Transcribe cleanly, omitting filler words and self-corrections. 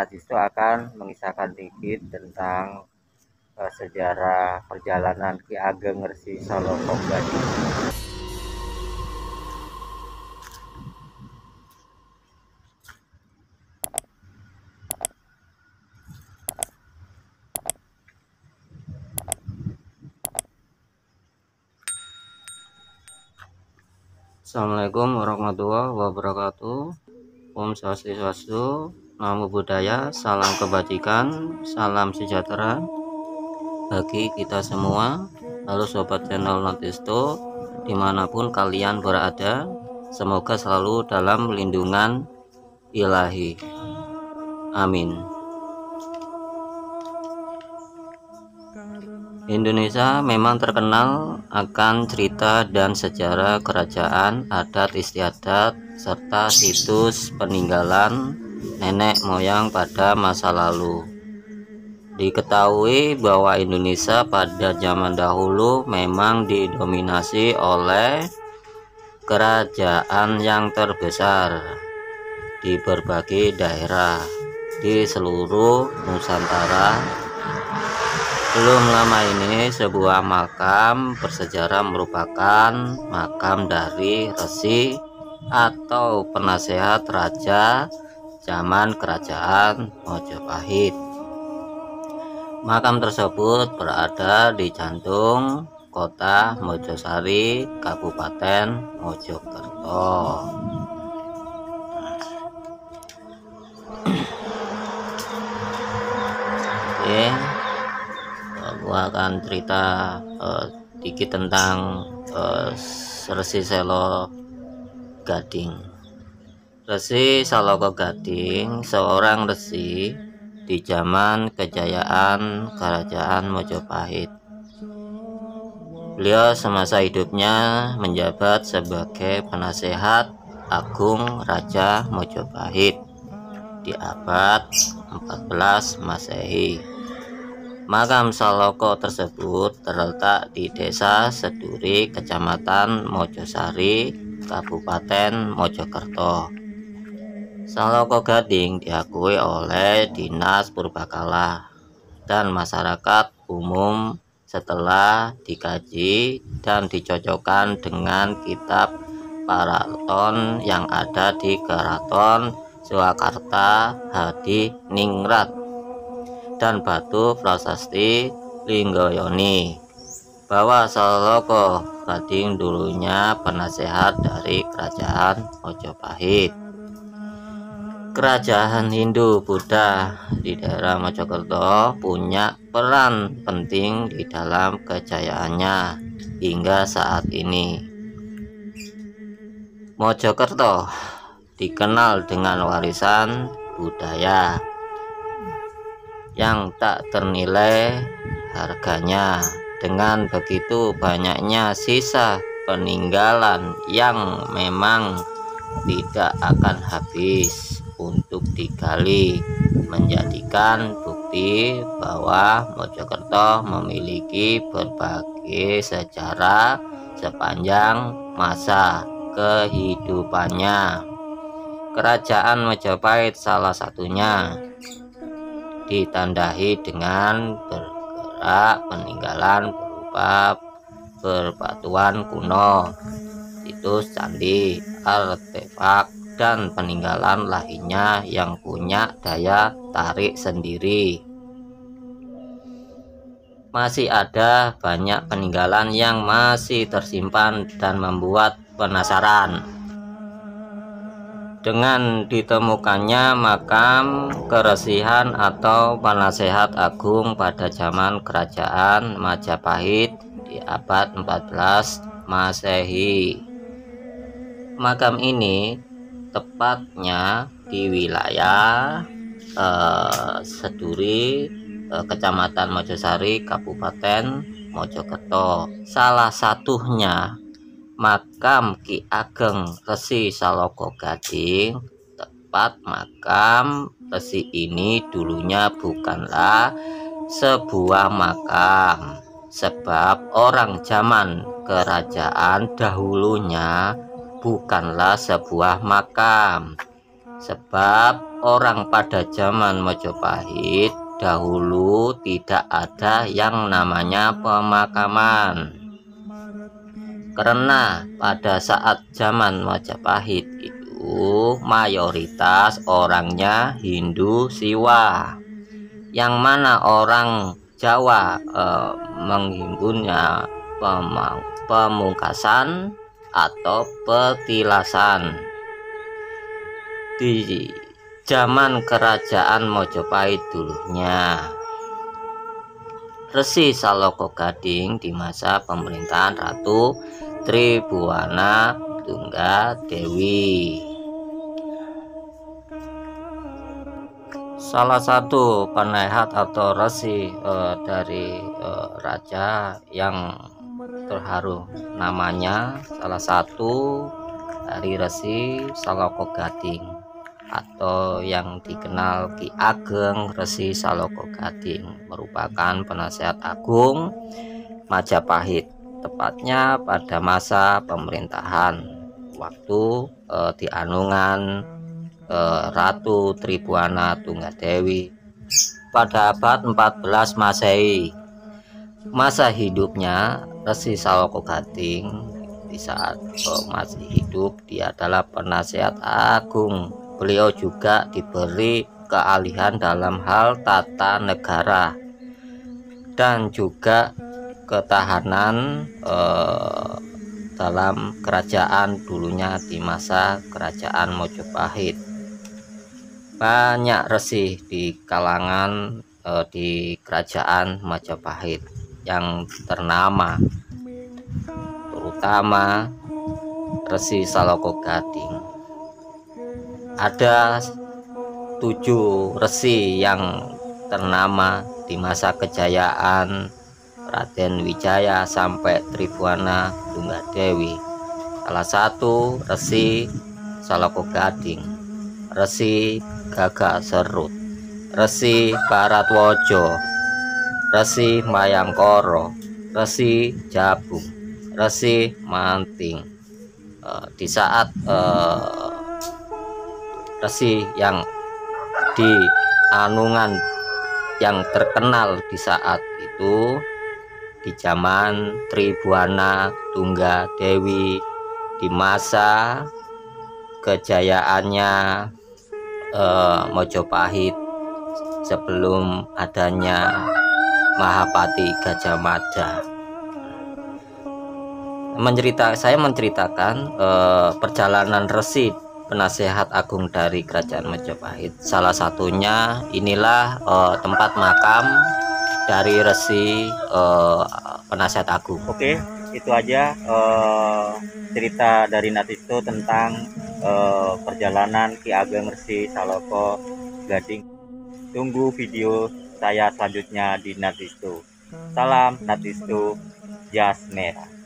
Nanti itu akan mengisahkan dikit tentang sejarah perjalanan Ki Ageng Resi Saloko Gading. Assalamualaikum warahmatullahi wabarakatuh. Om Swastiastu, Namo Buddhaya, salam kebajikan, salam sejahtera bagi kita semua. Halo sobat channel Notisto, dimanapun kalian berada, semoga selalu dalam lindungan ilahi. Amin. Indonesia memang terkenal akan cerita dan sejarah kerajaan, adat istiadat, serta situs peninggalan nenek moyang pada masa lalu. Diketahui bahwa Indonesia pada zaman dahulu memang didominasi oleh kerajaan yang terbesar di berbagai daerah di seluruh Nusantara. Belum lama ini sebuah makam bersejarah merupakan makam dari resi atau penasehat raja zaman kerajaan Majapahit. Makam tersebut berada di jantung kota Mojosari, Kabupaten Mojokerto. Oke, gua akan cerita dikit tentang Resi Selo Gading. Resi Saloko Gading seorang resi di zaman kejayaan Kerajaan Majapahit. Beliau semasa hidupnya menjabat sebagai penasehat agung Raja Majapahit di abad 14 Masehi. Makam Saloko tersebut terletak di Desa Seduri, Kecamatan Mojosari, Kabupaten Mojokerto. Saloko Gading diakui oleh Dinas Purbakala dan masyarakat umum setelah dikaji dan dicocokkan dengan kitab Paraton yang ada di Keraton Surakarta Hadi Ningrat dan Batu Prasasti Linggoyoni bahwa Saloko Gading dulunya penasehat dari Kerajaan Majapahit. Kerajaan Hindu Buddha di daerah Mojokerto punya peran penting di dalam kejayaannya hingga saat ini. Mojokerto dikenal dengan warisan budaya yang tak ternilai harganya. Dengan begitu banyaknya sisa peninggalan yang memang tidak akan habis untuk digali, menjadikan bukti bahwa Mojokerto memiliki berbagai sejarah sepanjang masa kehidupannya. Kerajaan Majapahit salah satunya ditandai dengan bergerak peninggalan berupa berbatuan kuno, situs candi, artefak, dan peninggalan lainnya yang punya daya tarik sendiri. Masih ada banyak peninggalan yang masih tersimpan dan membuat penasaran. Dengan ditemukannya makam keresihan atau penasehat agung pada zaman kerajaan Majapahit di abad 14 Masehi. Makam ini tepatnya di wilayah Seduri, Kecamatan Mojosari, Kabupaten Mojokerto. Salah satunya makam Ki Ageng Resi Saloko Gading. Tepat makam resi ini dulunya bukanlah sebuah makam, sebab orang zaman kerajaan dahulunya bukanlah sebuah makam, sebab orang pada zaman Majapahit dahulu tidak ada yang namanya pemakaman, karena pada saat zaman Majapahit itu mayoritas orangnya Hindu Siwa, yang mana orang Jawa menghimpunnya pemungkasan atau petilasan. Di zaman kerajaan Majapahit dulunya, Resi Saloko Gading di masa pemerintahan Ratu Tribhuwana Tunggadewi. Salah satu penasehat atau resi dari raja yang terharu namanya, salah satu dari Resi Saloko Gading atau yang dikenal Ki Ageng Resi Saloko Gading, merupakan penasehat agung Majapahit, tepatnya pada masa pemerintahan waktu di Anungan Ratu Tribhuwana Tunggadewi pada abad 14 Masehi. Masa hidupnya Resi Saloko Gading, di saat masih hidup, dia adalah penasehat agung. Beliau juga diberi keahlian dalam hal tata negara dan juga ketahanan dalam kerajaan dulunya di masa kerajaan Majapahit. Banyak resi di kalangan di kerajaan Majapahit yang ternama, terutama Resi Saloko Gading. Ada 7 resi yang ternama di masa kejayaan Raden Wijaya sampai Tribhuwana Tunggadewi. Salah satu Resi Saloko Gading, Resi Gagak Serut, Resi Baratwojo, Resi Mayangkara, Resi Jabung, Resi Manting. Di saat resi yang di Anungan yang terkenal di saat itu, di zaman Tribhuwana Tunggadewi, di masa kejayaannya Majapahit sebelum adanya Mahapati Gajah Mada. Saya menceritakan perjalanan resi penasehat agung dari kerajaan Majapahit. Salah satunya inilah tempat makam dari resi penasehat agung. Oke, itu aja cerita dari Natisto tentang perjalanan Ki Ageng Resi Saloko Gading. Tunggu video saya selanjutnya di Natisto. Salam Natisto Jas Merah.